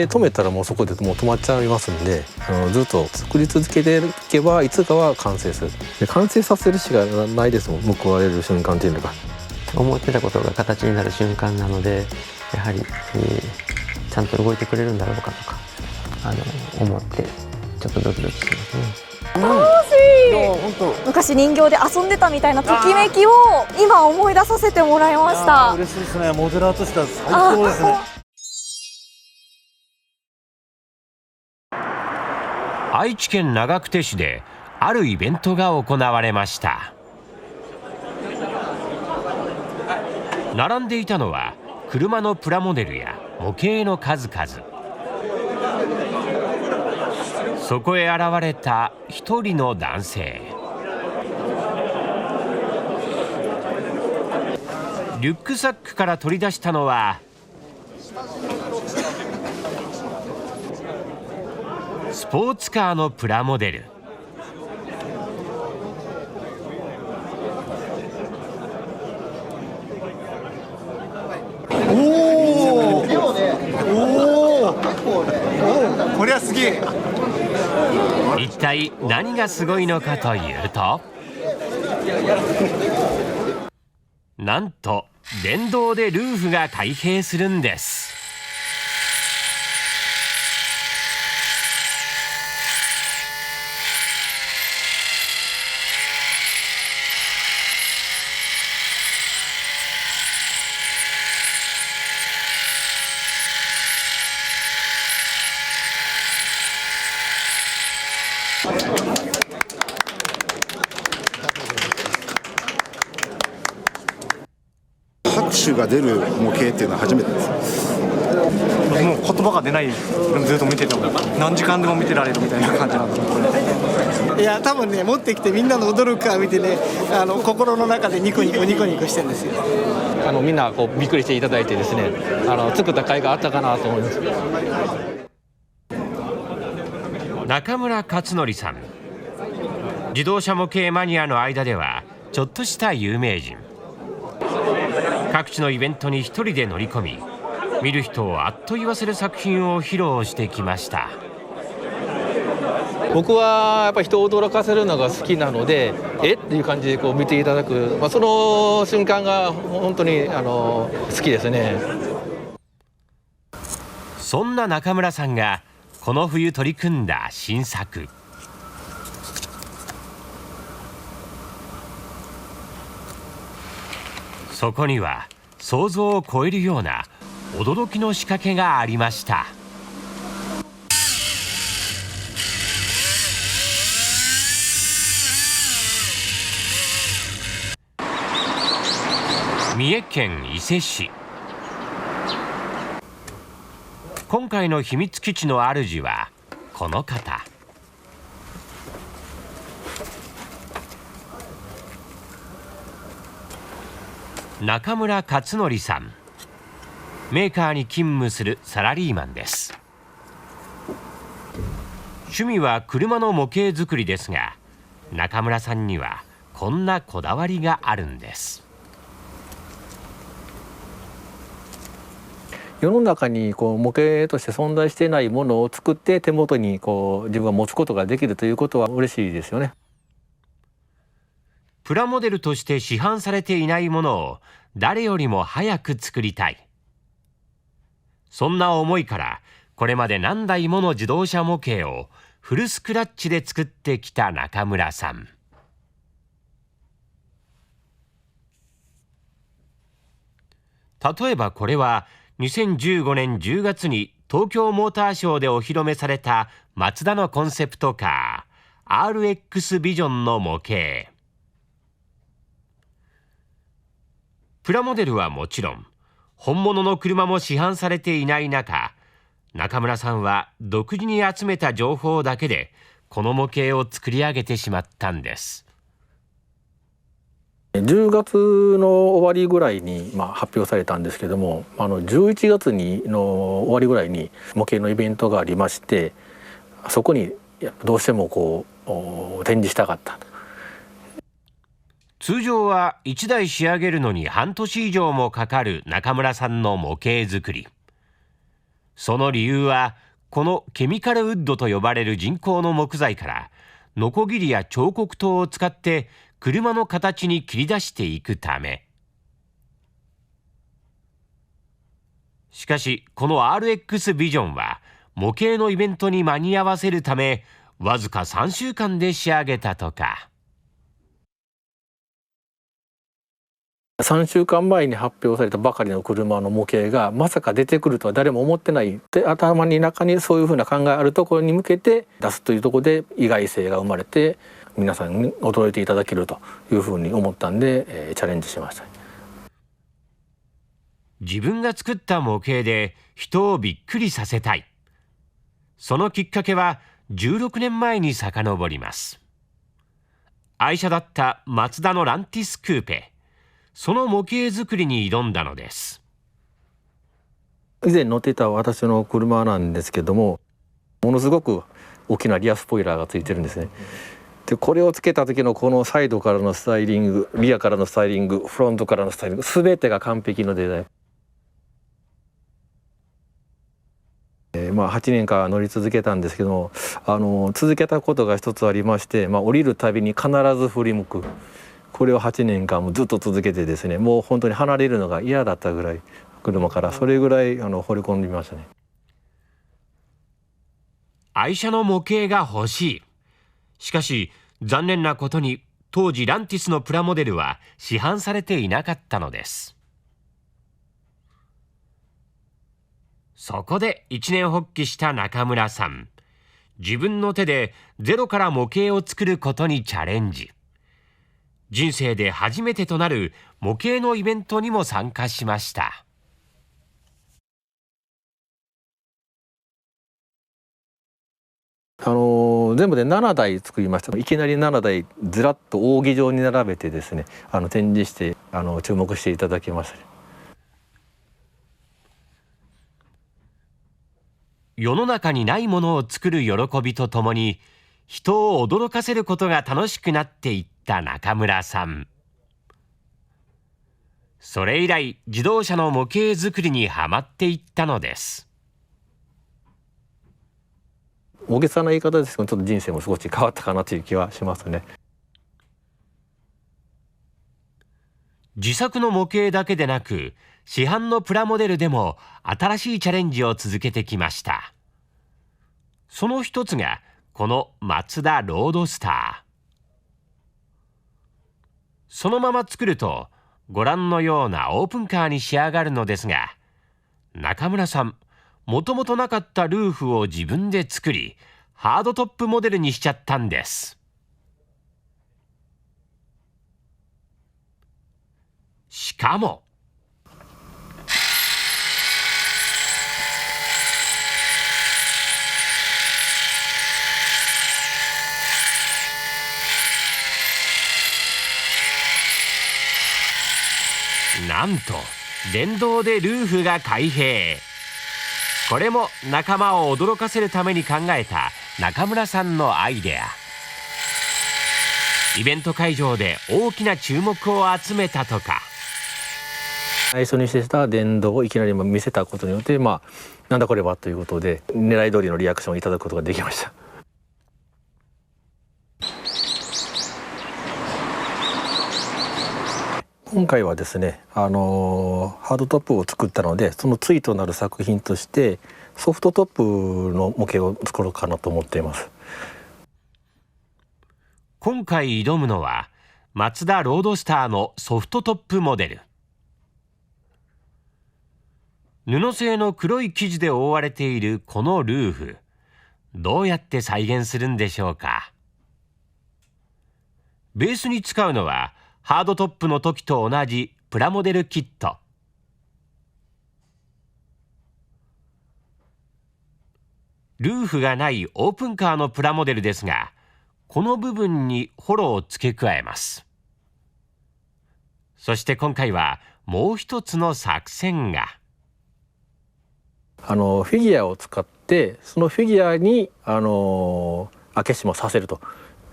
手止めたらもうそこでもう止まっちゃいますんで、ずっと作り続けていけばいつかは完成する。で完成させるしかないですもん、報われる瞬間っていうのが。思ってたことが形になる瞬間なので、やはり、ちゃんと動いてくれるんだろうかとか思ってちょっとドキドキしますね。楽しい。昔人形で遊んでたみたいなときめきを今思い出させてもらいました。嬉しいですね。モデラーとしては最高ですね。愛知県長久手市であるイベントが行われました。並んでいたのは車のプラモデルや模型の数々。そこへ現れた一人の男性。リュックサックから取り出したのはスポーツカーのプラモデル。これはすげえ。一体何がすごいのかというと、なんと電動でルーフが開閉するんです。拍手が出る模型っていうのは初めてです。もう言葉が出ない。ずっと見てても何時間でも見てられるみたいな感じなんです。いや多分ね、持ってきてみんなの驚く顔見てね、心の中でニコニコニコニコしてるんですよ。みんなこうびっくりしていただいてですね、作った甲斐があったかなと思います。中村勝則さん、自動車模型マニアの間ではちょっとした有名人。各地のイベントに一人で乗り込み、見る人をあっと言わせる作品を披露してきました。僕はやっぱり人を驚かせるのが好きなので、っていう感じでこう見ていただく、その瞬間が本当に好きですね。そんな中村さんがこの冬取り組んだ新作。そこには想像を超えるような驚きの仕掛けがありました。三重県伊勢市。今回の秘密基地の主はこの方。中村勝則さん。メーカーに勤務するサラリーマンです。趣味は車の模型作りですが、中村さんにはこんなこだわりがあるんです。世の中にこう模型として存在していないものを作って手元にこう自分が持つことができるということは嬉しいですよね。プラモデルとして市販されていないものを誰よりも早く作りたい。そんな思いからこれまで何台もの自動車模型をフルスクラッチで作ってきた中村さん。例えばこれは2015年10月に東京モーターショーでお披露目されたマツダのコンセプトカー RX ビジョンの模型。プラモデルはもちろん本物の車も市販されていない中、中村さんは独自に集めた情報だけでこの模型を作り上げてしまったんです。10月の終わりぐらいに発表されたんですけども、11月の終わりぐらいに模型のイベントがありまして、そこにどうしてもこう展示したかった。通常は1台仕上げるのに半年以上もかかる中村さんの模型作り。その理由は、このケミカルウッドと呼ばれる人工の木材からノコギリや彫刻刀を使って車の形に切り出していくため。しかしこの RX ビジョンは模型のイベントに間に合わせるため、わずか3週間で仕上げたとか。3週間前に発表されたばかりの車の模型がまさか出てくるとは誰も思ってない。で、頭の中にそういうふうな考えあるところに向けて出すというところで意外性が生まれて、皆さんに驚いていただけるというふうに思ったんで、チャレンジしました。自分が作った模型で人をびっくりさせたい。そのきっかけは16年前に遡ります。愛車だったマツダのランティスクーペ。その模型作りに挑んだのです。以前乗っていた私の車なんですけども、ものすごく大きなリアスポイラーがついてるんですね。で、これをつけた時のこのサイドからのスタイリング、リアからのスタイリング、フロントからのスタイリング、全てが完璧のデザイン。8年間乗り続けたんですけども、続けたことが一つありまして、降りるたびに必ず振り向く。これを8年間もずっと続けてですね、もう本当に離れるのが嫌だったぐらい、車からそれぐらい惚れ込んでみましたね。愛車の模型が欲しい。しかし残念なことに当時ランティスのプラモデルは市販されていなかったのです。そこで一念発起した中村さん。自分の手でゼロから模型を作ることにチャレンジ。人生で初めてとなる模型のイベントにも参加しました。全部で7台作りました。いきなり7台ずらっと扇状に並べてですね、展示して注目していただきました。世の中にないものを作る喜びとともに、人を驚かせることが楽しくなっていった中村さん。それ以来、自動車の模型作りにはまっていったのです。大げさな言い方ですけど、ちょっと人生も少し変わったかなという気はしますね。自作の模型だけでなく、市販のプラモデルでも新しいチャレンジを続けてきました。その一つがこのマツダロードスター。そのまま作るとご覧のようなオープンカーに仕上がるのですが、中村さん、もともとなかったルーフを自分で作り、ハードトップモデルにしちゃったんです。しかもなんと電動でルーフが開閉。これも仲間を驚かせるために考えた中村さんのアイデア。イベント会場で大きな注目を集めたとか。最初にしてた電動をいきなり見せたことによって、なんだこれはということで狙い通りのリアクションをいただくことができました。今回はですね、ハードトップを作ったので、その対となる作品としてソフトトップの模型を作ろうかなと思っています。今回挑むのはマツダロードスターのソフトトップモデル。布製の黒い生地で覆われているこのルーフ、どうやって再現するんでしょうか。ベースに使うのはハードトップの時と同じプラモデルキット。ルーフがないオープンカーのプラモデルですが、この部分にホロを付け加えます。そして今回はもう一つの作戦が。フィギュアを使ってそのフィギュアに開け閉めさせると、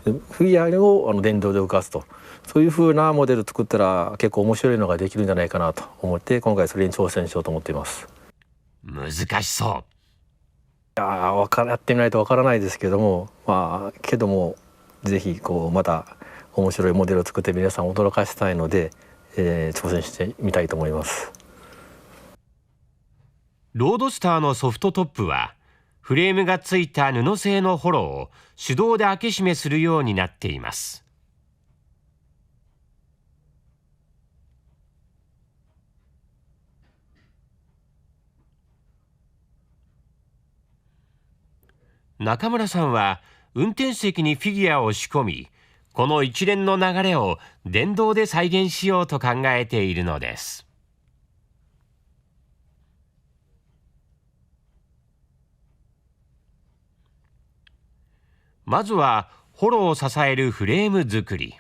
フィギュアを電動で動かすと、そういう風なモデル作ったら結構面白いのができるんじゃないかなと思って、今回それに挑戦しようと思っています。難しそう。やってみないとわからないですけども、けどもぜひまた面白いモデルを作って皆さんを驚かせたいので、挑戦してみたいと思います。ロードスターのソフトトップはフレームがついた布製のホロを手動で開け閉めするようになっています。中村さんは運転席にフィギュアを仕込み、この一連の流れを電動で再現しようと考えているのです。まずはホロを支えるフレーム作り。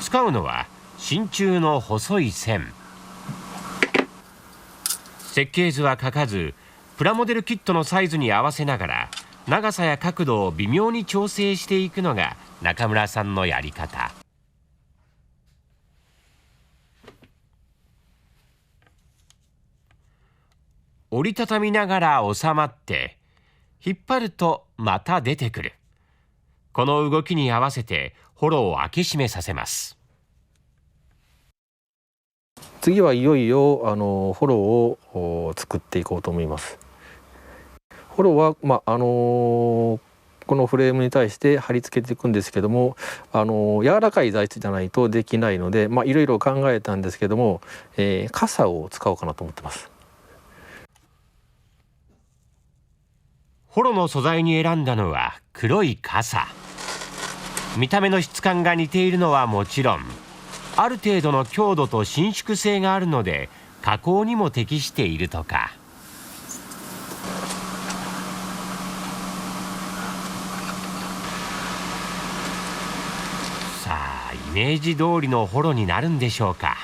使うのは真鍮の細い線。設計図は書かず、プラモデルキットのサイズに合わせながら長さや角度を微妙に調整していくのが中村さんのやり方。折りたたみながら収まって、引っ張るとまた出てくる。この動きに合わせてホロを開け閉めさせます。次はいよいよホロを作っていこうと思います。ホロは、このフレームに対して貼り付けていくんですけども、柔らかい材質じゃないとできないので、いろいろ考えたんですけども、傘を使おうかなと思ってます。ホロの素材に選んだのは黒い傘。見た目の質感が似ているのはもちろん、ある程度の強度と伸縮性があるので加工にも適しているとか。さあ、イメージ通りのホロになるんでしょうか。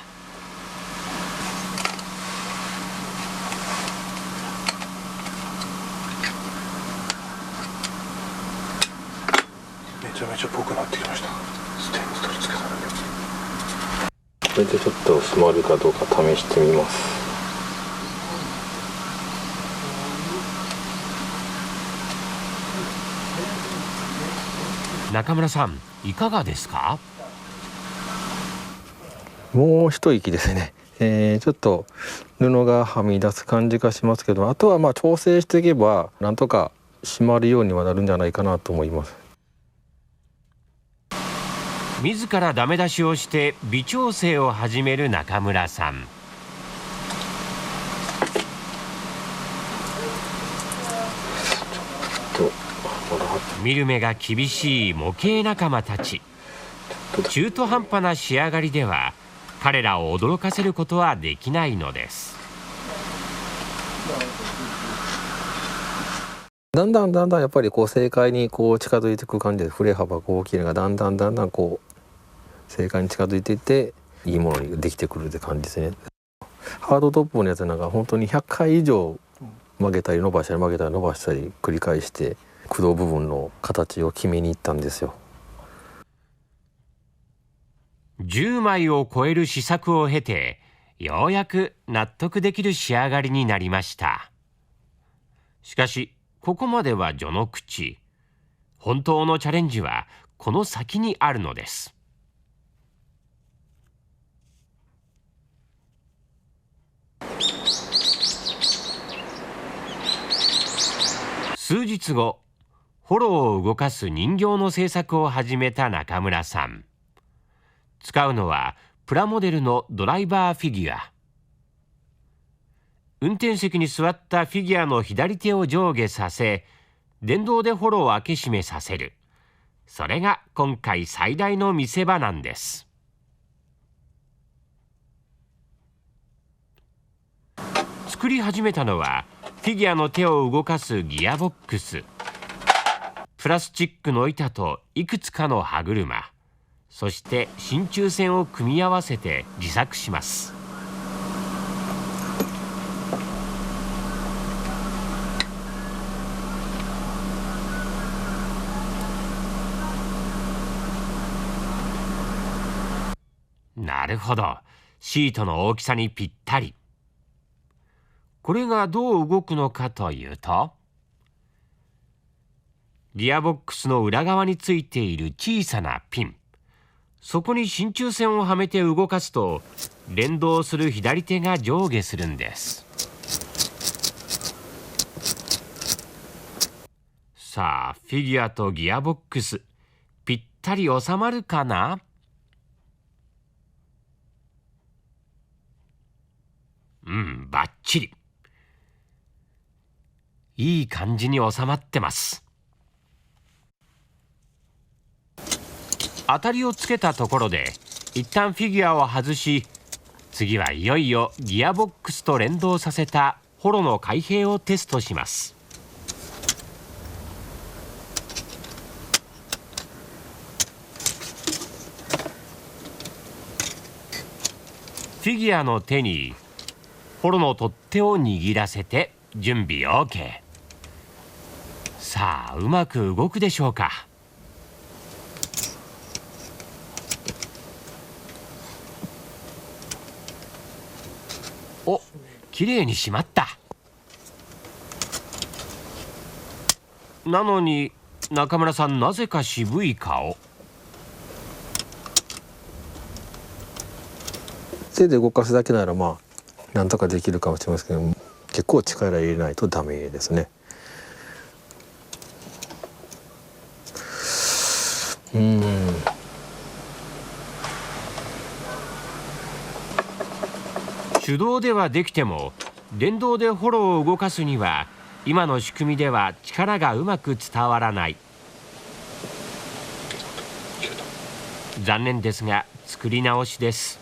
めちゃめちゃぽくなってきました。ステンレス取り付けただけ。これでちょっと締まるかどうか試してみます。中村さん、いかがですか？もう一息ですね。ちょっと布がはみ出す感じがしますけど、あとは調整していけばなんとか締まるようにはなるんじゃないかなと思います。自らダメ出しをして微調整を始める中村さん。見る目が厳しい模型仲間たち。中途半端な仕上がりでは彼らを驚かせることはできないのです。だんだんやっぱり正解に近づいていく感じで、振れ幅が大きいのがだんだん正解に近づいていっていいものにできてくるって感じですね。ハードトップのやつなんか本当に100回以上曲げたり伸ばしたり曲げたり伸ばしたり繰り返して駆動部分の形を決めに行ったんですよ。10枚を超える試作を経て、ようやく納得できる仕上がりになりました。しかしここまでは序の口。本当のチャレンジはこの先にあるのです。数日後、ホロを動かす人形の製作を始めた中村さん。使うのはプラモデルのドライバーフィギュア。運転席に座ったフィギュアの左手を上下させ、電動でホロを開け閉めさせる。それが今回最大の見せ場なんです。作り始めたのはフィギュアの手を動かすギアボックス。プラスチックの板といくつかの歯車、そして真鍮線を組み合わせて自作します。なるほど、シートの大きさにぴったり。これがどう動くのかというと、ギアボックスの裏側についている小さなピン、そこに真鍮線をはめて動かすと、連動する左手が上下するんです。さあ、フィギュアとギアボックス、ぴったり収まるかな？バッチリ。いい感じに収まってます。当たりをつけたところで、一旦フィギュアを外し、次はいよいよギアボックスと連動させたホロの開閉をテストします。フィギュアの手にホロの取っ手を握らせて準備 OK。 さあ、うまく動くでしょうか。お、きれいに閉まった。なのに中村さん、なぜか渋い顔。手で動かすだけならなんとかできるかもしれませんけど、結構力入れないとダメですね。手動ではできても、電動でホロを動かすには今の仕組みでは力がうまく伝わらない。残念ですが作り直しです。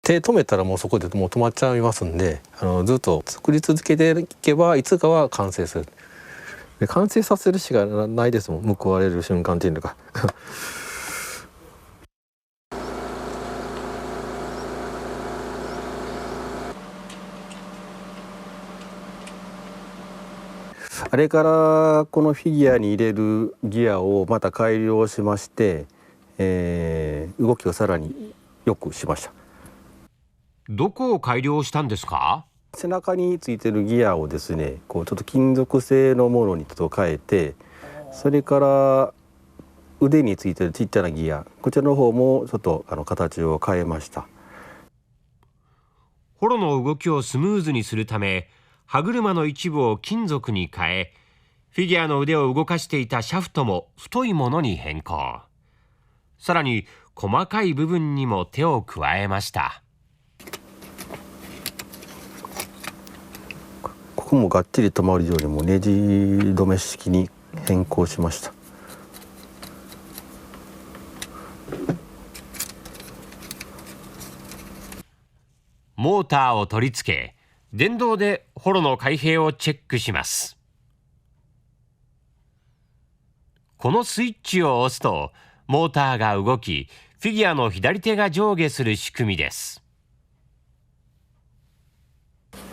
手止めたらもうそこでもう止まっちゃいますんで、ずっと作り続けていけばいつかは完成する。で、完成させるしかないですもん、報われる瞬間っていうのが。あれからこのフィギュアに入れるギアをまた改良しまして、動きをさらに良くしました。どこを改良したんですか？背中についてるギアをですね、ちょっと金属製のものにちょっと変えて、それから腕についてるちっちゃなギア、こちらの方もちょっと形を変えました。ホロの動きをスムーズにするため、歯車の一部を金属に変え、フィギュアの腕を動かしていたシャフトも太いものに変更。さらに細かい部分にも手を加えました。ここもがっちり止まるようにもネジ止め式に変更しました。モーターを取り付け、電動でホロの開閉をチェックします。このスイッチを押すとモーターが動き、フィギュアの左手が上下する仕組みです。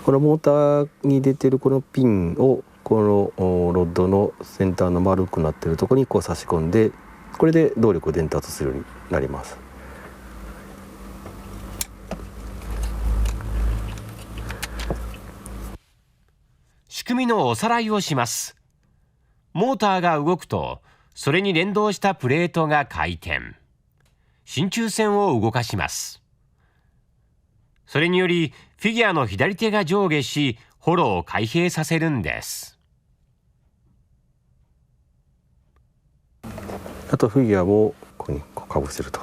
このモーターに出てるこのピンをこのロッドの先端の丸くなってるところに差し込んで、これで動力を伝達するようになります。仕組みのおさらいをします。モーターが動くと、それに連動したプレートが回転。真鍮線を動かします。それによりフィギュアの左手が上下し、ホロを開閉させるんです。あとフィギュアをここにかぶせると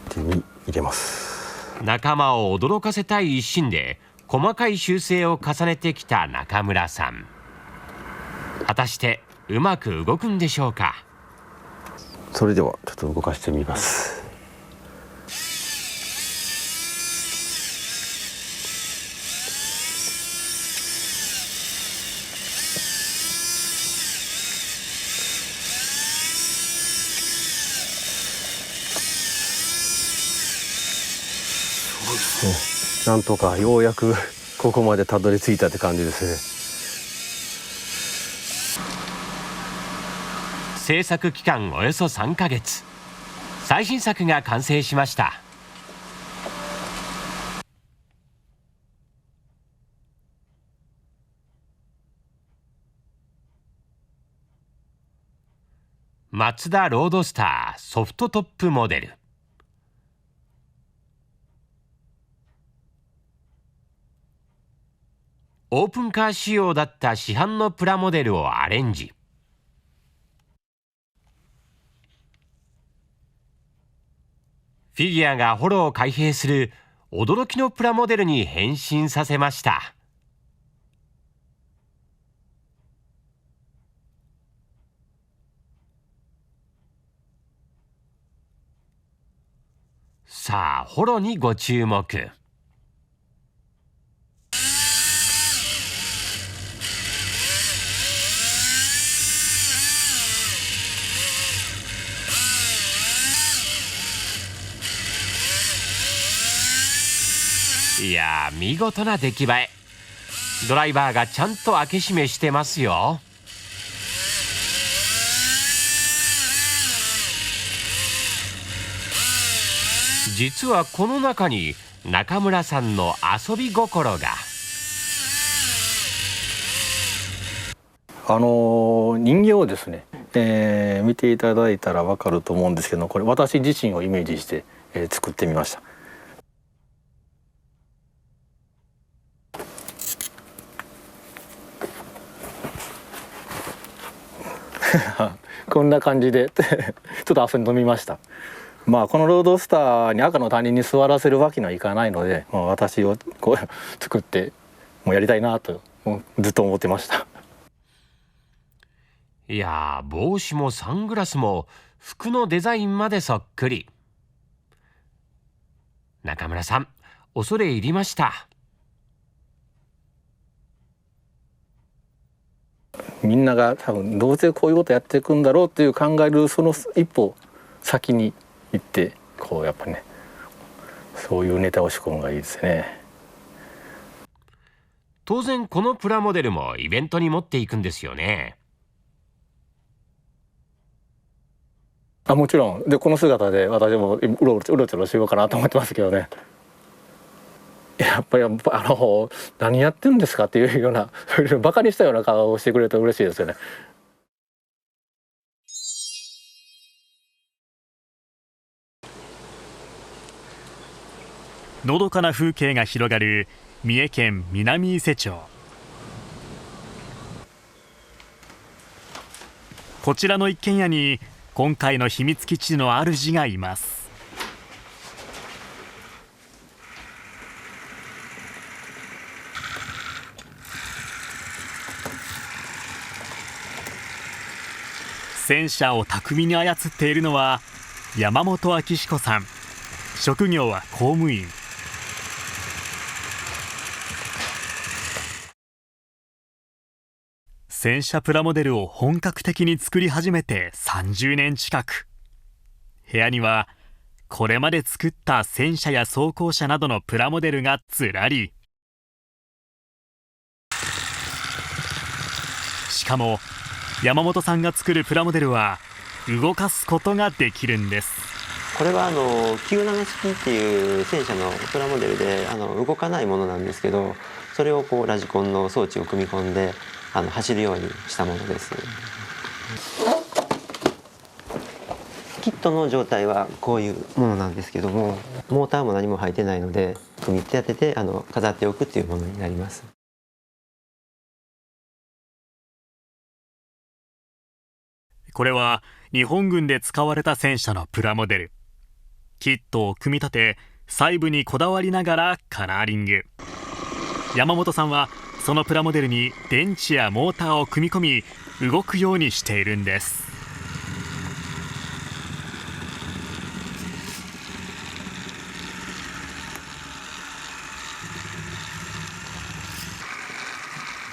手に入れます。仲間を驚かせたい一心で細かい修正を重ねてきた中村さん。果たしてうまく動くんでしょうか。それではちょっと動かしてみます。なんとかようやくここまでたどり着いたって感じですね。制作期間およそ3ヶ月、最新作が完成しました。マツダロードスターソフトトップモデル。オープンカー仕様だった市販のプラモデルをアレンジ。フィギュアがホロを開閉する驚きのプラモデルに変身させました。さあ、ホロにご注目。いやー、見事な出来栄え。ドライバーがちゃんと開け閉めしてますよ。実はこの中に中村さんの遊び心が。人形をですね、見ていただいたら分かると思うんですけど、これ私自身をイメージして、作ってみました。こんな感じでちょっと遊んでみました。まあこのロードスターに赤の他人に座らせるわけにはいかないので、私をこう作ってもうやりたいなとずっと思ってました。いやー、帽子もサングラスも服のデザインまでそっくり。中村さん、恐れ入りました。みんなが多分どうせこういうことやっていくんだろうっていう考えるその一歩先に行って、こうやっぱね、そういうネタを仕込むのがいいですね。当然このプラモデルもイベントに持っていくんですよね。もちろんで、この姿で私もうろちょろしようかなと思ってますけどね。やっぱり何やってるんですかっていうようなバカにしたような顔をしてくれると嬉しいですよね。のどかな風景が広がる三重県南伊勢町。こちらの一軒家に今回の秘密基地の主がいます。戦車を巧みに操っているのは山本明彦さん。職業は公務員。戦車プラモデルを本格的に作り始めて30年近く。部屋にはこれまで作った戦車や装甲車などのプラモデルがずらり。しかも山本さんが作るプラモデルは動かすことができるんです。これは97式っていう戦車のプラモデルで動かないものなんですけど、それをこうラジコンの装置を組み込んで走るようにしたものです。キットの状態はこういうものなんですけども、モーターも何も入ってないので組み立てて飾っておくっていうものになります。これは日本軍で使われた戦車のプラモデル。キットを組み立て細部にこだわりながらカラーリング。山本さんはそのプラモデルに電池やモーターを組み込み動くようにしているんです。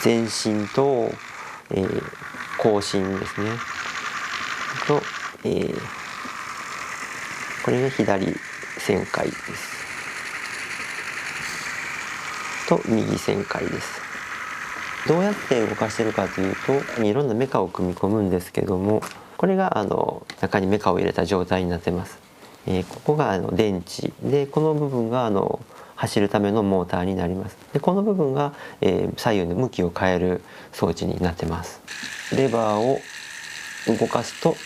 前進と、後進ですね。と、これが左旋回です。と右旋回です。どうやって動かしてるかというと、いろんなメカを組み込むんですけども、これが中にメカを入れた状態になってます。ここが電池で、この部分が走るためのモーターになります。でこの部分が、左右の向きを変える装置になってます。レバーを動かすと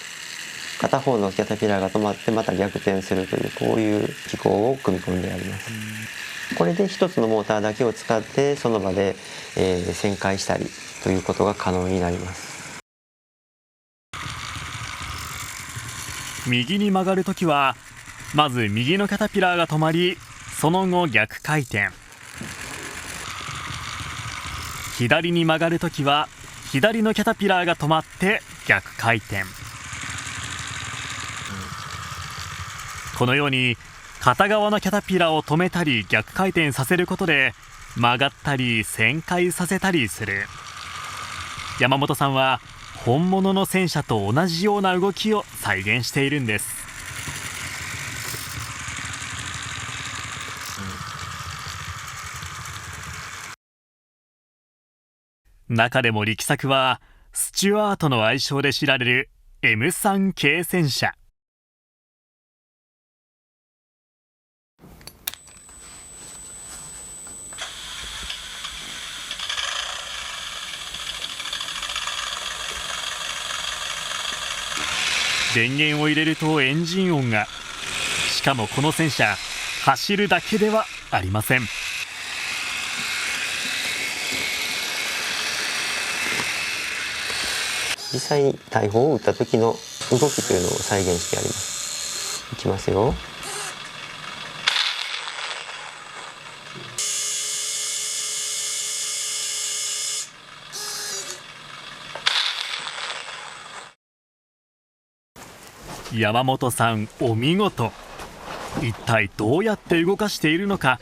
片方のキャタピラーが止まってまた逆転するというこういう機構を組み込んであります。これで一つのモーターだけを使ってその場で、旋回したりということが可能になります。右に曲がるときはまず右のキャタピラーが止まり、その後逆回転。左に曲がるときは左のキャタピラーが止まって逆回転。このように片側のキャタピラーを止めたり逆回転させることで曲がったり旋回させたりする。山本さんは本物の戦車と同じような動きを再現しているんです。中でも力作はスチュワートの愛称で知られる M3 系戦車。電源を入れるとエンジン音が。しかもこの戦車、走るだけではありません。実際に大砲を撃った時の動きというのを再現してあります。いきますよ。山本さんお見事。一体どうやって動かしているのか、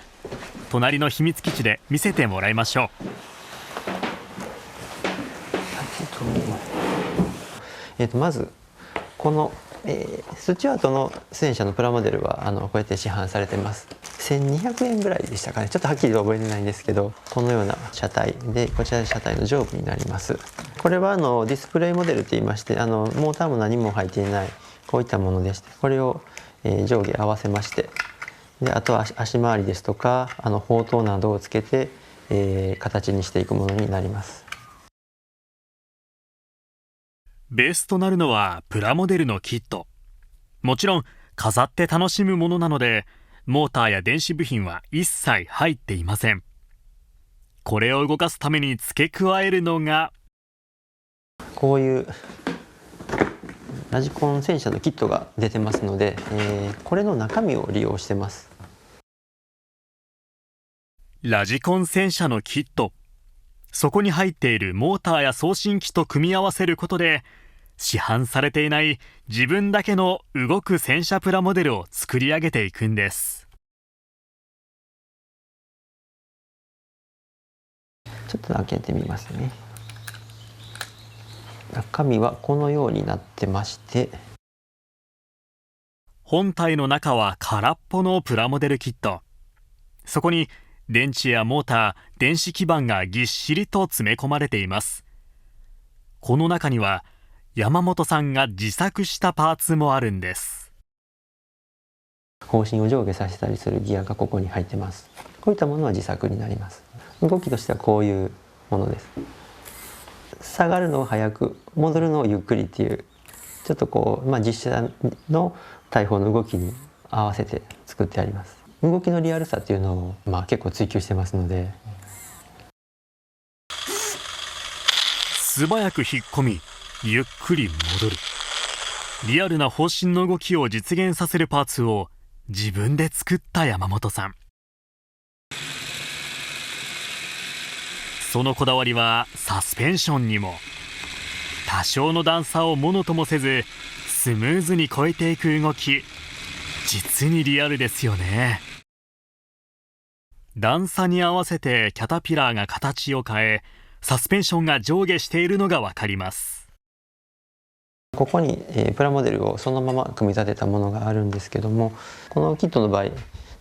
隣の秘密基地で見せてもらいましょう。まずこの、スチュワートの戦車のプラモデルはこうやって市販されてます。1200円ぐらいでしたかね。ちょっとはっきり覚えてないんですけど、このような車体で、こちらで車体の上部になります。これはディスプレイモデルといいまして、モーターも何も入っていないこういったものでして、これを、上下合わせまして、であとは足回りですとか砲塔などをつけて、形にしていくものになります。ベースとなるのはプラモデルのキット。もちろん飾って楽しむものなので、モーターや電子部品は一切入っていません。これを動かすために付け加えるのがこういうラジコン戦車のキットが出てますので、これの中身を利用してます。ラジコン戦車のキット。そこに入っているモーターや送信機と組み合わせることで、市販されていない自分だけの動く戦車プラモデルを作り上げていくんです。ちょっと開けてみますね。中身はこのようになってまして、本体の中は空っぽのプラモデルキット。そこに電池やモーター、電子基板がぎっしりと詰め込まれています。この中には山本さんが自作したパーツもあるんです。砲身を上下させたりするギアがここに入ってます。こういったものは自作になります。動きとしてはこういうものです。下がるのを早く、戻るのをゆっくりっていう、ちょっとこう、実写の大砲の動きに合わせて作ってあります。動きのリアルさっていうのを、結構追求してますので、素早く引っ込み、ゆっくり戻る。リアルな砲身の動きを実現させるパーツを自分で作った山本さん。そのこだわりはサスペンションにも。多少の段差をものともせずスムーズに越えていく動き、実にリアルですよね。段差に合わせてキャタピラーが形を変え、サスペンションが上下しているのがわかります。ここに、プラモデルをそのまま組み立てたものがあるんですけども、このキットの場合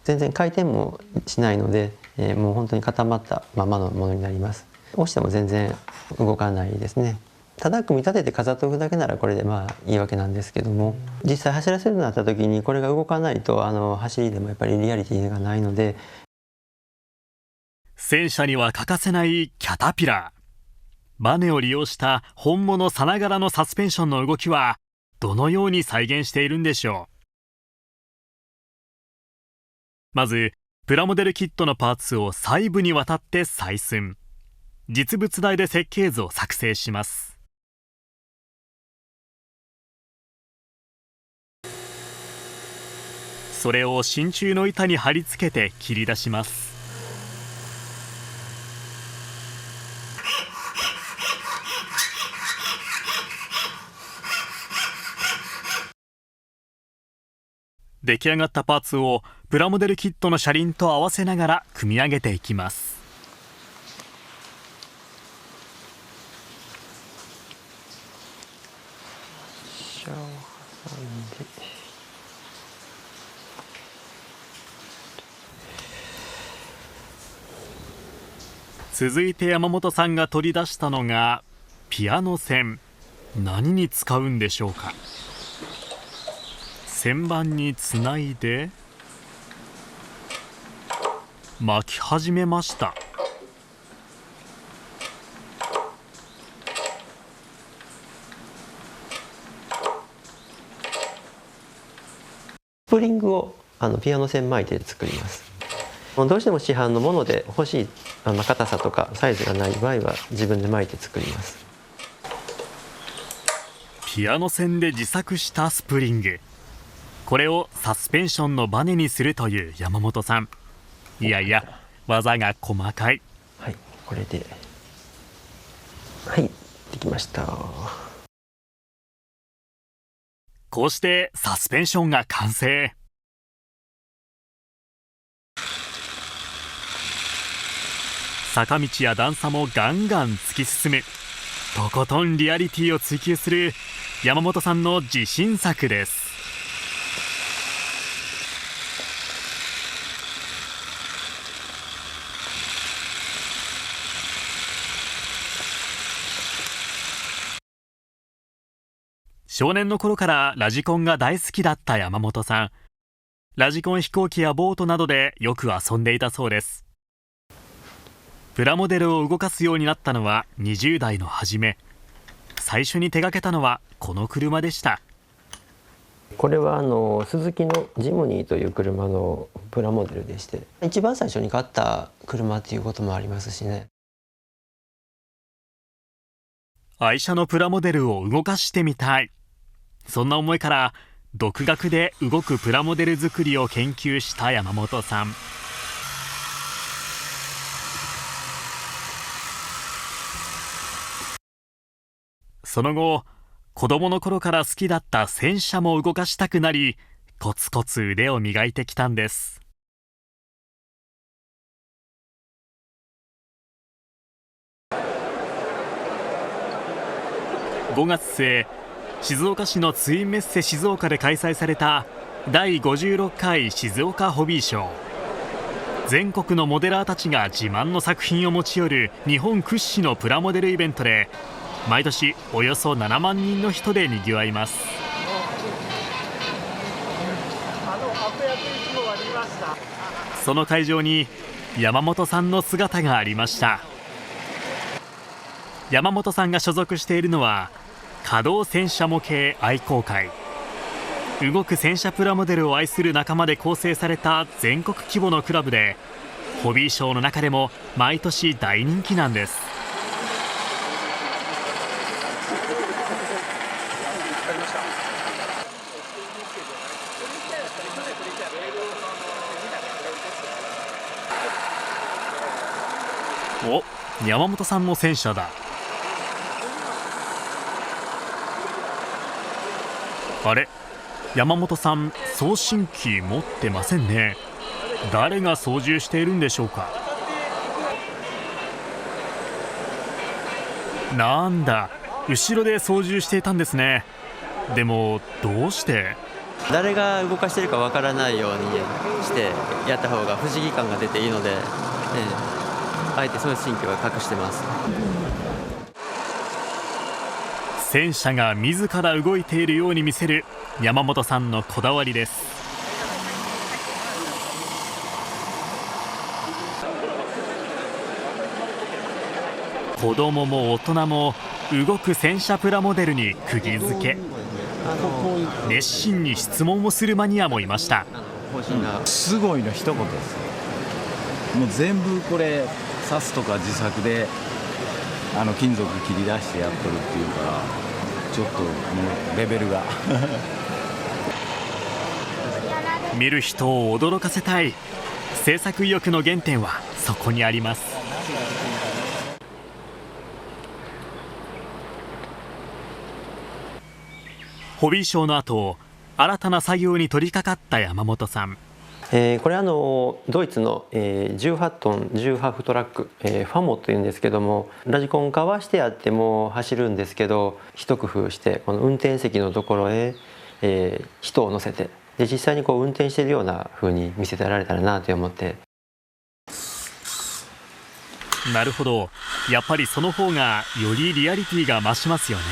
全然回転もしないので、もう本当に固まったままのものになります。押しても全然動かないですね。ただ組み立てて飾っておくだけならこれでいいわけなんですけども、実際走らせるようになった時にこれが動かないと走りでもやっぱりリアリティがないので。戦車には欠かせないキャタピラー。バネを利用した本物さながらのサスペンションの動きはどのように再現しているんでしょう。まずプラモデルキットのパーツを細部にわたって採寸、実物大で設計図を作成します。それを真鍮の板に貼り付けて切り出します。出来上がったパーツをプラモデルキットの車輪と合わせながら組み上げていきます。続いて山本さんが取り出したのがピアノ線。何に使うんでしょうか。旋盤につないで巻き始めました。スプリングをピアノ線巻いて作ります。どうしても市販のもので欲しい硬さとかサイズがない場合は自分で巻いて作ります。ピアノ線で自作したスプリング、これをサスペンションのバネにするという山本さん。いやいや、技が細かい。はい、これではいできました。こうしてサスペンションが完成。坂道や段差もガンガン突き進む、とことんリアリティを追求する山本さんの自信作です。少年の頃からラジコンが大好きだった山本さん。ラジコン飛行機やボートなどでよく遊んでいたそうです。プラモデルを動かすようになったのは20代の初め。最初に手掛けたのはこの車でした。これはスズキのジムニーという車のプラモデルでして、一番最初に買った車っていうこともありますしね。愛車のプラモデルを動かしてみたい、そんな思いから独学で動くプラモデル作りを研究した山本さん。その後、子供の頃から好きだった戦車も動かしたくなり、コツコツ腕を磨いてきたんです。5月末、静岡市のツインメッセ静岡で開催された第56回静岡ホビーショー。全国のモデラーたちが自慢の作品を持ち寄る日本屈指のプラモデルイベントで、毎年およそ7万人の人でにぎわいます。その会場に山本さんの姿がありました。山本さんが所属しているのは稼働戦車模型愛好会。動く戦車プラモデルを愛する仲間で構成された全国規模のクラブで、ホビーショーの中でも毎年大人気なんです。お、山本さんの戦車だ。あれ、山本さん送信機持ってませんね。誰が操縦しているんでしょうか。なんだ、後ろで操縦していたんですね。でもどうして？誰が動かしてるかわからないようにしてやった方が不思議感が出ていいので、あえて送信機は隠してます。戦車が自ら動いているように見せる山本さんのこだわりです。子供も大人も動く戦車プラモデルに釘付け。熱心に質問をするマニアもいました。すごいの一言です。もう全部これ刺すとか自作で金属切り出してやっとるっていうからちょっともうレベルが見る人を驚かせたい。制作意欲の原点はそこにあります。ホビーショーの後、新たな作業に取り掛かった山本さん。これドイツの、18トン重ハーフトラック、ファモというんですけども、ラジコンかわしてあっても走るんですけど、一工夫してこの運転席のところへ、人を乗せて、で実際にこう運転しているような風に見せてられたらなと思って。なるほど、やっぱりその方がよりリアリティが増しますよね。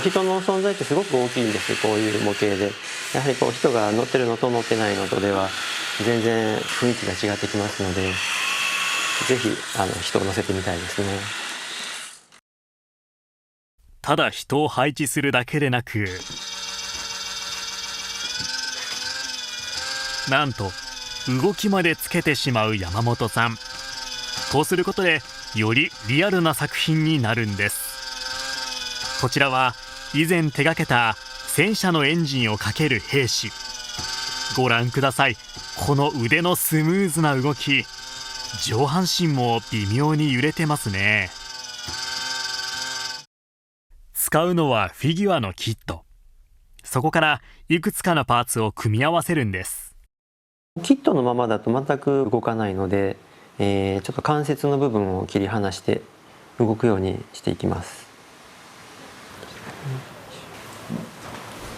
人の存在ってすごく大きいんですよ、こういう模型で。やはりこう人が乗ってるのと乗ってないのとでは全然雰囲気が違ってきますので、ぜひ人を乗せてみたいですね。ただ人を配置するだけでなく、なんと動きまでつけてしまう山本さん。こうすることでよりリアルな作品になるんです。こちらは以前手がけた戦車のエンジンをかける兵士。ご覧ください、この腕のスムーズな動き。上半身も微妙に揺れてますね。使うのはフィギュアのキット。そこからいくつかのパーツを組み合わせるんです。キットのままだと全く動かないので、ちょっと関節の部分を切り離して動くようにしていきます。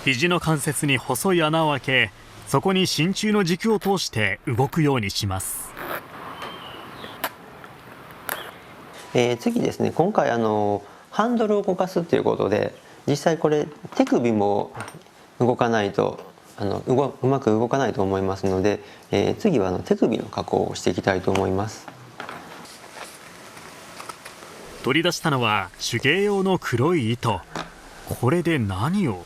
肘の関節に細い穴を開け、そこに真鍮の軸を通して動くようにします。次ですね、今回ハンドルを動かすということで、実際これ手首も動かないとうまく動かないと思いますので、次は手首の加工をしていきたいと思います。取り出したのは手芸用の黒い糸。これで何を？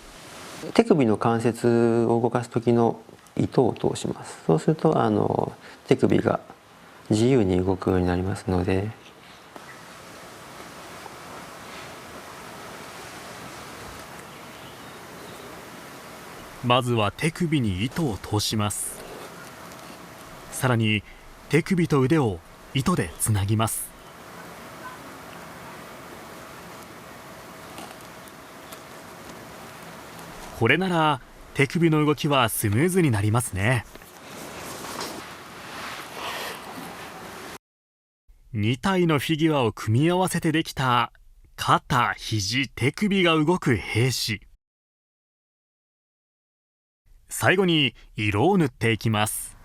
手首の関節を動かす時の糸を通します。そうすると手首が自由に動くようになりますので。まずは手首に糸を通します。さらに手首と腕を糸でつなぎます。これなら手首の動きはスムーズになりますね。2体のフィギュアを組み合わせてできた肩、肘、手首が動く兵士。最後に色を塗っていきます。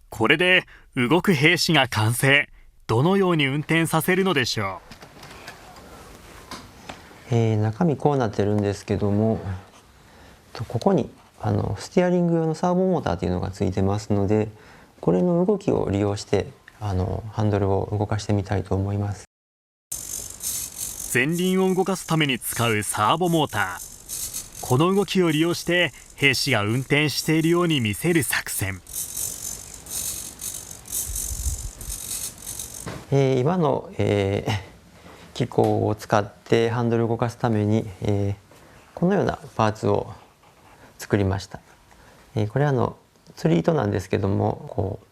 これで動く兵士が完成。どのように運転させるのでしょう。中身こうなってるんですけども、ここにステアリング用のサーボモーターというのがついてますので、これの動きを利用してハンドルを動かしてみたいと思います。前輪を動かすために使うサーボモーター。この動きを利用して兵士が運転しているように見せる作戦。今の、機構を使ってハンドルを動かすために、このようなパーツを作りました。これ釣り糸なんですけども、こう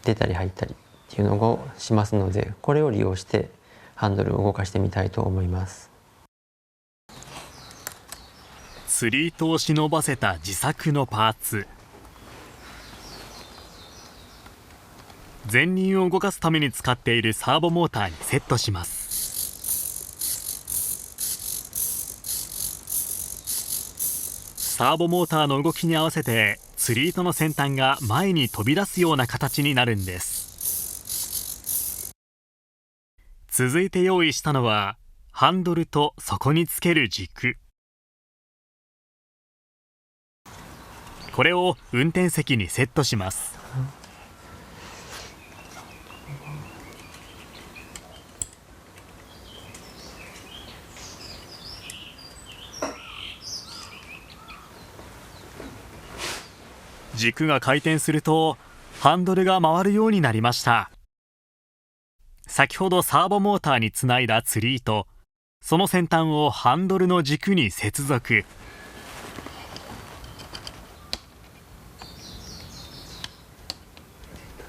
出たり入ったりっていうのをしますので、これを利用してハンドルを動かしてみたいと思います。釣り糸を忍ばせた自作のパーツ。前輪を動かすために使っているサーボモーターにセットします。サーボモーターの動きに合わせて釣り糸の先端が前に飛び出すような形になるんです。続いて用意したのはハンドルとそこにつける軸。これを運転席にセットします。軸が回転するとハンドルが回るようになりました。先ほどサーボモーターにつないだツリーとその先端をハンドルの軸に接続。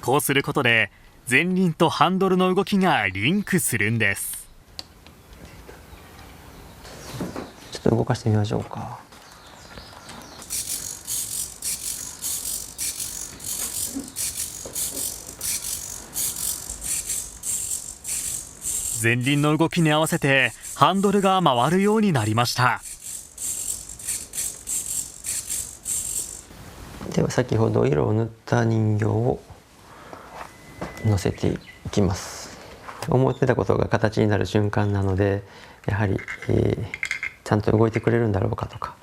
こうすることで前輪とハンドルの動きがリンクするんです。ちょっと動かしてみましょうか。前輪の動きに合わせてハンドルが回るようになりました。では先ほど色を塗った人形を乗せていきます。思ってたことが形になる瞬間なので、やはり、ちゃんと動いてくれるんだろうかとか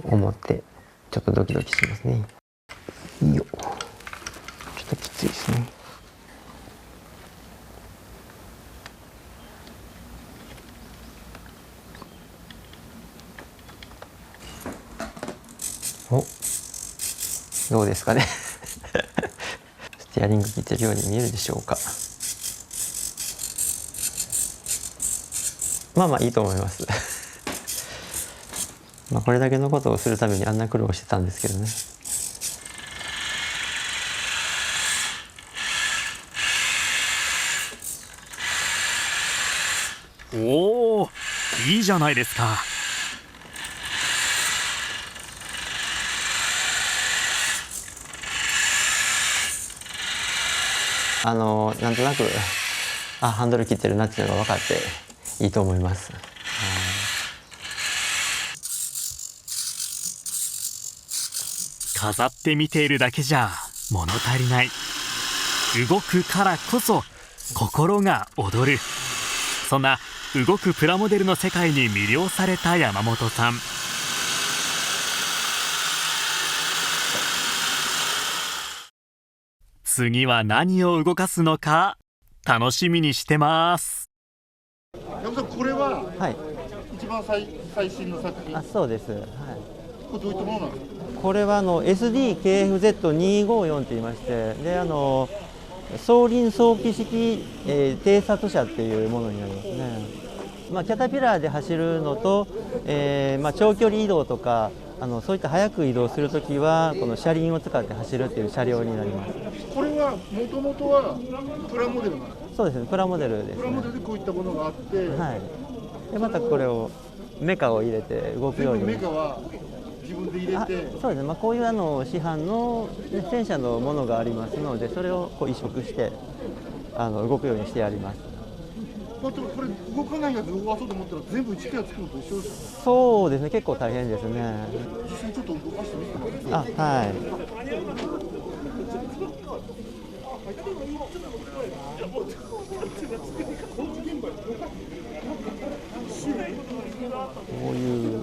思ってちょっとドキドキしますね。いいよ、ちょっときついですね。お、どうですかねステアリング効いてるように見えるでしょうか。まあまあいいと思いますまあこれだけのことをするためにあんな苦労してたんですけどね。おお、いいじゃないですか。なんとなくハンドル切ってるなっていうのが分かっていいと思います。飾って見ているだけじゃ物足りない。動くからこそ心が躍る。そんな動くプラモデルの世界に魅了された山本さん。次は何を動かすのか楽しみにしてます。山本さん、これは、はい、一番最新の作品。そうです、はい、これどういったものなんですか。これはSDKFZ254 といいまして、で双輪双機式、偵察車っていうものになりますね。キャタピラーで走るのと、長距離移動とかそういった速く移動するときはこの車輪を使って走るっていう車両になります。これはもともとはプラモデルなんですか。そうですね、プラモデルですね。プラモデルでこういったものがあって、はい、でまたこれをメカを入れて動くように。メカは自分で入れて。そうですね、こういう市販の、戦車のものがありますので、それを移植して動くようにしてあります。これ動かないやつを動かそうと思ったら全部一から作るのと一緒ですか。そうですね、結構大変ですね。実際ちょっと動かしてみてもらっていいですか。はい。こういう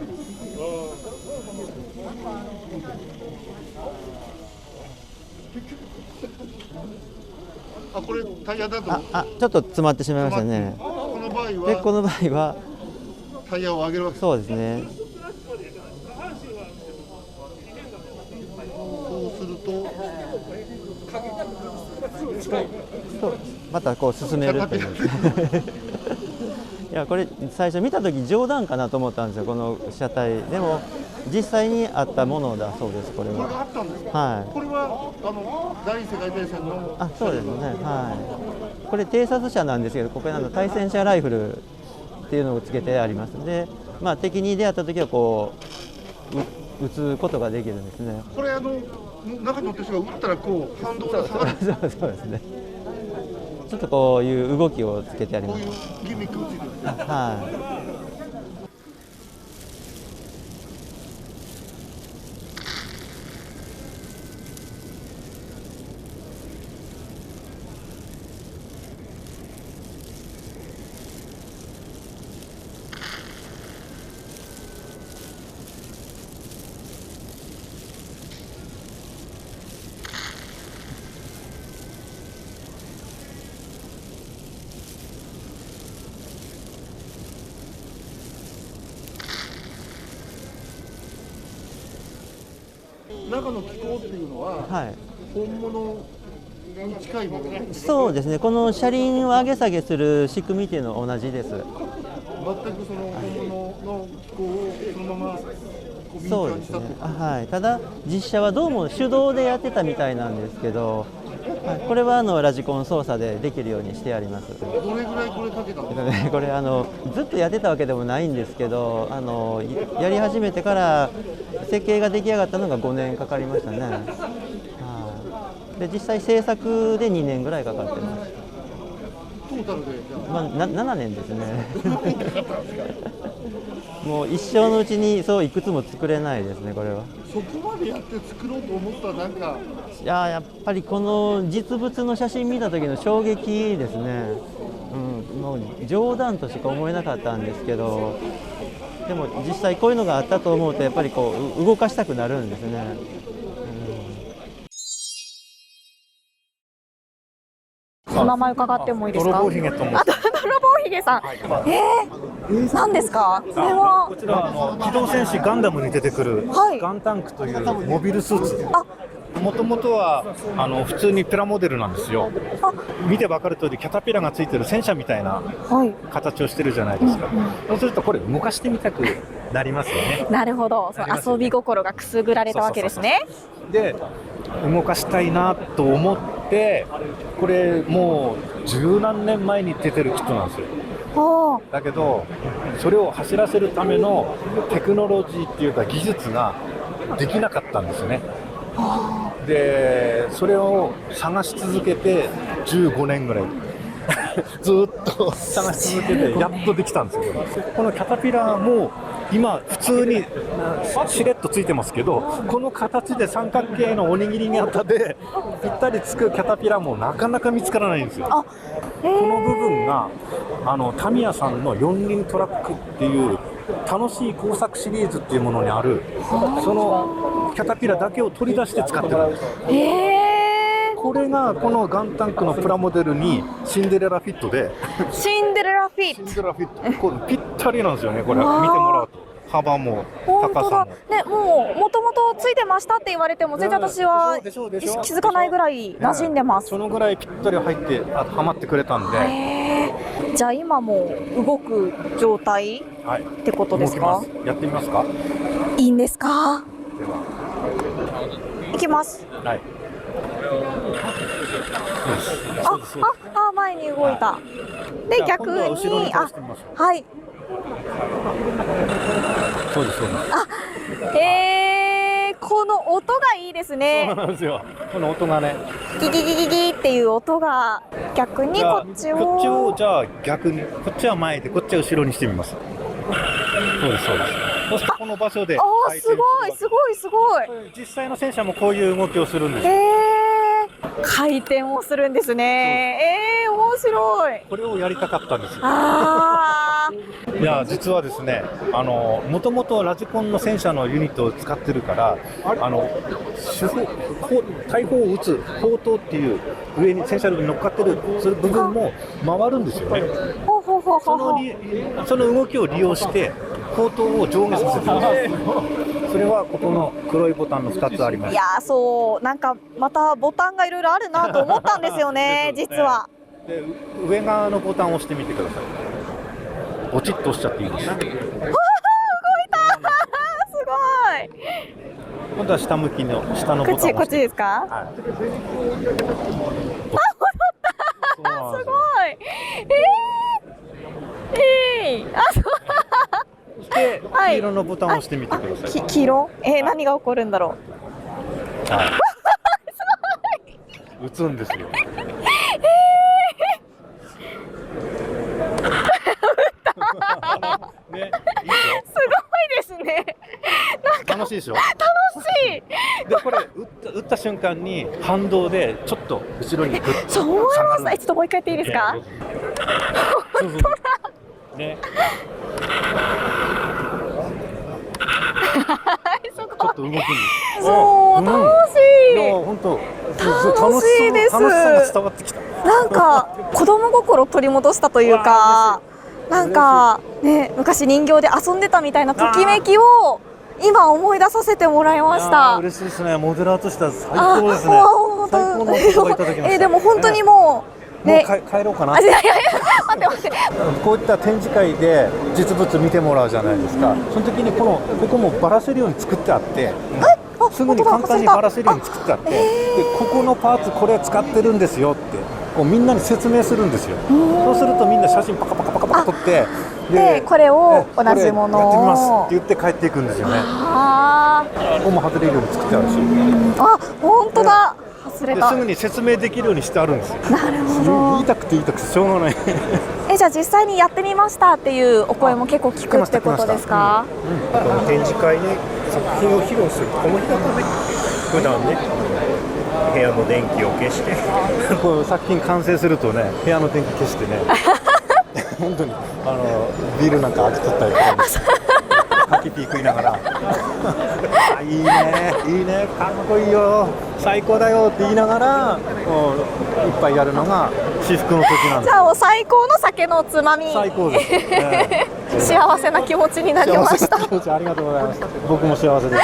これタイヤだとちょっと詰まってしまいましたね。この場合はタイヤを上げるわけです。そうですね。そうするとまたこう進めるっていういや、これ最初見た時冗談かなと思ったんですよ、この車体。でも実際にあったものだそうです。これがあったんですか。はい。これは第二次世界大戦の。そうですね。はい。これ偵察車なんですけど、ここに対戦車ライフルっていうのをつけてありますので、敵に出会った時はこう撃つことができるんですね。これ中に乗ってる人が撃ったらこう反動が下がる。そうですね。ちょっとこういう動きをつけてあります。こういうギミックがついてるんですね。はい。中の機構っていうのは、はい、本物に近いもの。そうですね。この車輪を上げ下げする仕組みっていうのは同じです。全くその本物の機構をそのままそうですね。はい。ただ実写はどうも手動でやってたみたいなんですけど、はい、これはラジコン操作でできるようにしてあります。どれぐらいこれかけたんですか？これずっとやってたわけでもないんですけど、やり始めてから設計が出来上がったのが5年かかりましたね。で実際制作で2年ぐらいかかってます。トータルで、7年ですね。もう一生のうちにそういくつも作れないですね、これは。そこまでやって作ろうと思ったらなんか。やっぱりこの実物の写真見た時の衝撃ですね。もう冗談としか思えなかったんですけど、でも実際こういうのがあったと思うとやっぱりこう動かしたくなるんですね。お名前伺ってもいいですか？泥棒ひげと申します。泥棒ひげさん。何ですか？これは。こちら機動戦士ガンダムに出てくるガンタンクというモビルスーツ。もともとは普通にプラモデルなんですよ。見て分かる通りキャタピラがついてる戦車みたいな形をしてるじゃないですか。そうするとこれ動かしてみたくなりますよね。なるほど。その遊び心がくすぐられたわけですね。で動かしたいなと思ってこれもう十何年前に出てるキットなんですよ。だけどそれを走らせるためのテクノロジーっていうか技術ができなかったんですよね。でそれを探し続けて15年ぐらいずっと探し続けてやっとできたんですよ。このキャタピラーも今普通にしれっとついてますけど、この形で三角形のおにぎり型でぴったりつくキャタピラーもなかなか見つからないんですよ。この部分がタミヤさんの四輪トラックっていう楽しい工作シリーズっていうものにあるそのキャタピラだけを取り出して使ってるんです。これがこのガンタンクのプラモデルにシンデレラフィットでシンデレラフィットこれぴったりなんですよね。これ見てもらうと幅も高さもね、もともとついてましたって言われても全然私は気づかないぐらい馴染んでます。そのぐらいぴったり入ってはまってくれたんで。じゃあ今も動く状態ってことですか？やってみますか？いいんですか？いきます。はい。前に動いた。で逆にはい。そうですそうです。この音がいいですね。そうなんですよ。この音がね。ギギギギギっていう音が逆にこっちをじゃあ逆にこっちは前でこっちは後ろにしてみます。そうですそうです。そしてこの場所で。すごいすごいすごい。実際の戦車もこういう動きをするんです。回転をするんですね。面白い。これをやりたかったんですよ。いや実はですね、もともとラジコンの戦車のユニットを使ってるから、大砲を撃つ砲塔っていう上に戦車に乗っかってるその部分も回るんですよね。その動きを利用して砲塔を上下させてるんです。それはここの黒いボタンの2つあります。いやそうなんかまたボタンがいろいろあるなと思ったんですよね実は。で上側のボタンを押してみてください。ポチッと押しちゃっていいです。動いたすごい。今度は下向きの下のボタンを押して。こっちですか？はい、戻った。すごい。そして黄色のボタンを押してみてください。黄色？何が起こるんだろう。すごい。撃つんですよ。すごいですね。楽しいでしょ？楽しい。でこれ撃った瞬間に反動でちょっと後ろにグッとそう思います。ちょっともう一回やっていいですか？本当だ。ね。ちょっと動くんです。そう楽しい。本当楽しいです。楽しさが伝わってきた。なんか子供心を取り戻したというか。なんかね、昔人形で遊んでたみたいなときめきを今思い出させてもらいました。嬉しいですね。モデラーとしては最高ですね。本当最高の言葉いただきました。でも本当にもう、もう帰ろうかな。いやいや待って待って。こういった展示会で実物見てもらうじゃないですか。その時にここもバラせるように作ってあって。すぐに簡単にバラせるように作ってあって、でここのパーツこれ使ってるんですよってこうみんなに説明するんですよ。そうするとみんな写真パカパカパカパカ撮って、でこれを同じものをやってみますって言って帰っていくんですよね。ここも外れるように作ってあるし、本当だ。外れた。すぐに説明できるようにしてあるんですよ。なるほど。言いたくて言いたくてしょうがない。じゃあ実際にやってみましたっていうお声も結構聞くってことですか？展示会で作品を披露するこの日だとね、普段ね部屋の電気を消してこう作品完成するとね部屋の電気消してね本当にビールなんか開けとったりとかカキピー食いながらいいねいいねかっこいいよ最高だよって言いながらこう一杯やるのが至福の時なんです。じゃあもう最高の酒のつまみ。最高です。幸せな気持ちになりました。ありがとうございます。僕も幸せです。